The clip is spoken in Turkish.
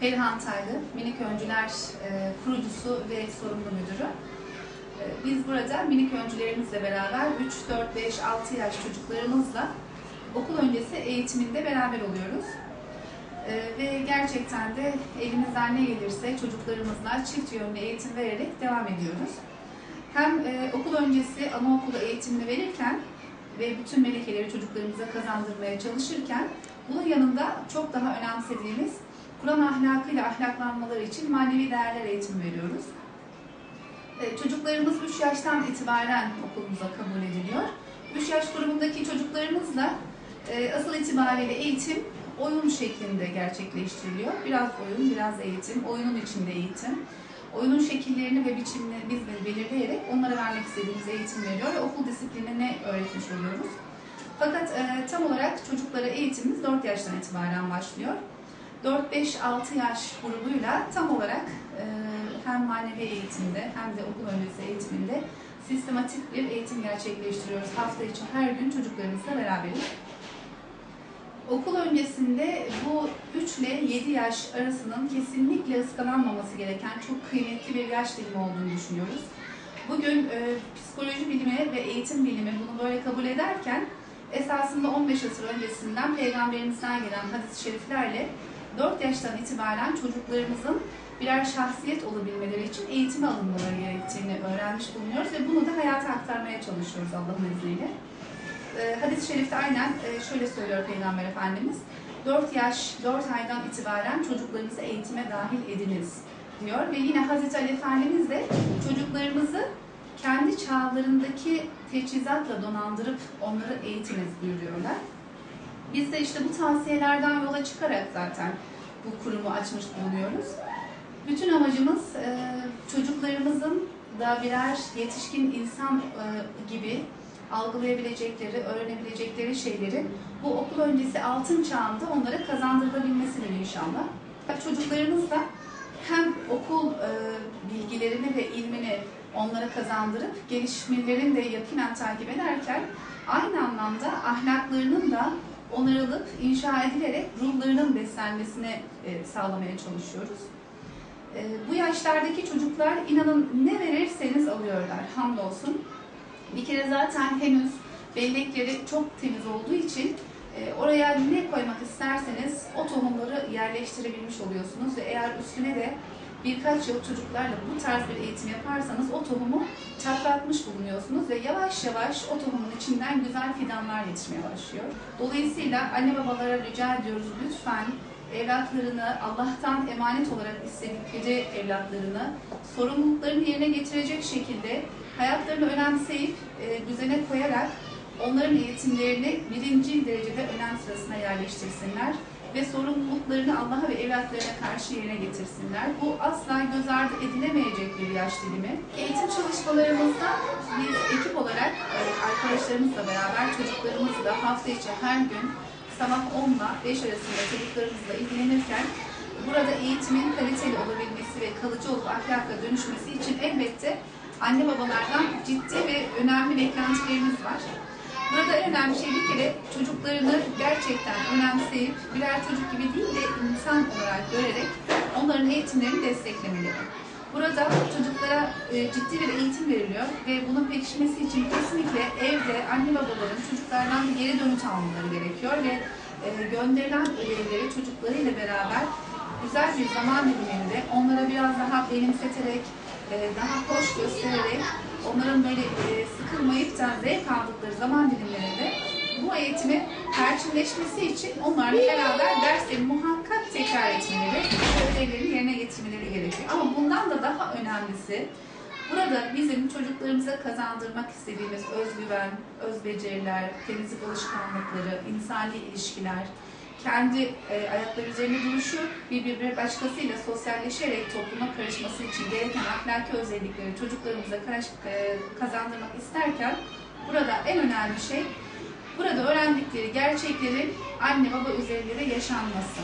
Perihan Taylı, Minik Öncüler kurucusu ve sorumlu müdürü. Biz burada minik öncülerimizle beraber 3, 4, 5, 6 yaş çocuklarımızla okul öncesi eğitiminde beraber oluyoruz. Ve gerçekten de elimizden ne gelirse çocuklarımızla çift yönlü eğitim vererek devam ediyoruz. Hem okul öncesi anaokulu eğitimini verirken ve bütün melekeleri çocuklarımıza kazandırmaya çalışırken bunun yanında çok daha önemsediğimiz Kur'an ahlakıyla ahlaklanmaları için manevi değerler eğitimi veriyoruz. Çocuklarımız 3 yaştan itibaren okulumuza kabul ediliyor. 3 yaş grubundaki çocuklarımızla asıl itibariyle eğitim oyun şeklinde gerçekleştiriliyor. Biraz oyun, biraz eğitim, oyunun içinde eğitim. Oyunun şekillerini ve biçimini biz belirleyerek onlara vermek istediğimiz eğitim veriyor ve okul disiplinini öğretmiş oluyoruz. Fakat tam olarak çocuklara eğitimimiz 4 yaştan itibaren başlıyor. 4-5-6 yaş grubuyla tam olarak hem manevi eğitimde hem de okul öncesi eğitiminde sistematik bir eğitim gerçekleştiriyoruz. Hafta içi her gün çocuklarımızla beraberiz. Okul öncesinde bu 3 ile 7 yaş arasının kesinlikle ıskalanmaması gereken çok kıymetli bir yaş dilimi olduğunu düşünüyoruz. Bugün psikoloji bilimi ve eğitim bilimi bunu böyle kabul ederken esasında 15 asır öncesinden Peygamberimizden gelen hadis-i şeriflerle 4 yaştan itibaren çocuklarımızın birer şahsiyet olabilmeleri için eğitime alınmaları gerektiğini öğrenmiş bulunuyoruz ve bunu da hayata aktarmaya çalışıyoruz Allah'ın izniyle. Hadis-i şerifte aynen şöyle söylüyor Peygamber Efendimiz, 4 yaş, 4 aydan itibaren çocuklarınızı eğitime dahil ediniz diyor ve yine Hazreti Ali Efendimiz de çocuklarımızı kendi çağlarındaki teçhizatla donandırıp onları eğitiniz buyuruyorlar. Biz de işte bu tavsiyelerden yola çıkarak zaten bu kurumu açmış bulunuyoruz. Bütün amacımız çocuklarımızın da birer yetişkin insan gibi algılayabilecekleri, öğrenebilecekleri şeyleri bu okul öncesi altın çağında onlara kazandırılabilmesidir inşallah. Çocuklarımız da hem okul bilgilerini ve ilmini onlara kazandırıp gelişmelerini de yakinen takip ederken aynı anlamda ahlaklarının da onarılıp, inşa edilerek ruhlarının beslenmesini sağlamaya çalışıyoruz. Bu yaşlardaki çocuklar inanın ne verirseniz alıyorlar, hamdolsun. Bir kere zaten henüz bellekleri çok temiz olduğu için oraya ne koymak isterseniz o tohumları yerleştirebilmiş oluyorsunuz ve eğer üstüne de birkaç yıl çocuklarla bu tarz bir eğitim yaparsanız o tohumu çatlatmış bulunuyorsunuz ve yavaş yavaş o tohumun içinden güzel fidanlar yetişmeye başlıyor. Dolayısıyla anne babalara rica ediyoruz, lütfen evlatlarını Allah'tan emanet olarak istedikleri evlatlarını sorumluluklarını yerine getirecek şekilde hayatlarını önemseyip düzene koyarak onların eğitimlerini birinci derecede önem sırasına yerleştirsinler ve sorumluluklarını Allah'a ve evlatlarına karşı yerine getirsinler. Bu asla göz ardı edilemeyecek bir yaş dilimi. Eğitim çalışmalarımızda biz ekip olarak arkadaşlarımızla beraber çocuklarımızla hafta içi her gün sabah 10 ile 5 arasında çocuklarımızla ilgilenirken burada eğitimin kaliteli olabilmesi ve kalıcı olup ahlaka dönüşmesi için elbette anne babalardan ciddi ve önemli beklentilerimiz var. Burada en önemli şey bir kere çocuklarını gerçekten önemseyip birer çocuk gibi değil de insan olarak görerek onların eğitimlerini desteklemeleri. Burada çocuklara ciddi bir eğitim veriliyor ve bunun pekişmesi için kesinlikle evde anne babaların çocuklardan bir geri dönüt almaları gerekiyor ve gönderilen ödevleri çocuklarıyla beraber güzel bir zaman diliminde onlara biraz daha benimseterek, daha hoş göstererek, onların böyle sıkılmayıp da zevk aldıkları zaman dilimlerinde bu eğitimi perçinleşmesi için onlarla beraber dersleri muhakkak tekrar etmeleri ve ödevlerini yerine getirmeleri gerekiyor. Ama bundan da daha önemlisi, burada bizim çocuklarımıza kazandırmak istediğimiz özgüven, özbeceriler, temizlik alışkanlıkları, insani ilişkiler, kendi ayakları üzerinde duruşu, bir başkasıyla sosyalleşerek topluma karışması için gereken ahlaki özellikleri çocuklarımıza kazandırmak isterken burada en önemli şey, burada öğrendikleri gerçeklerin anne baba üzerinde de yaşanması.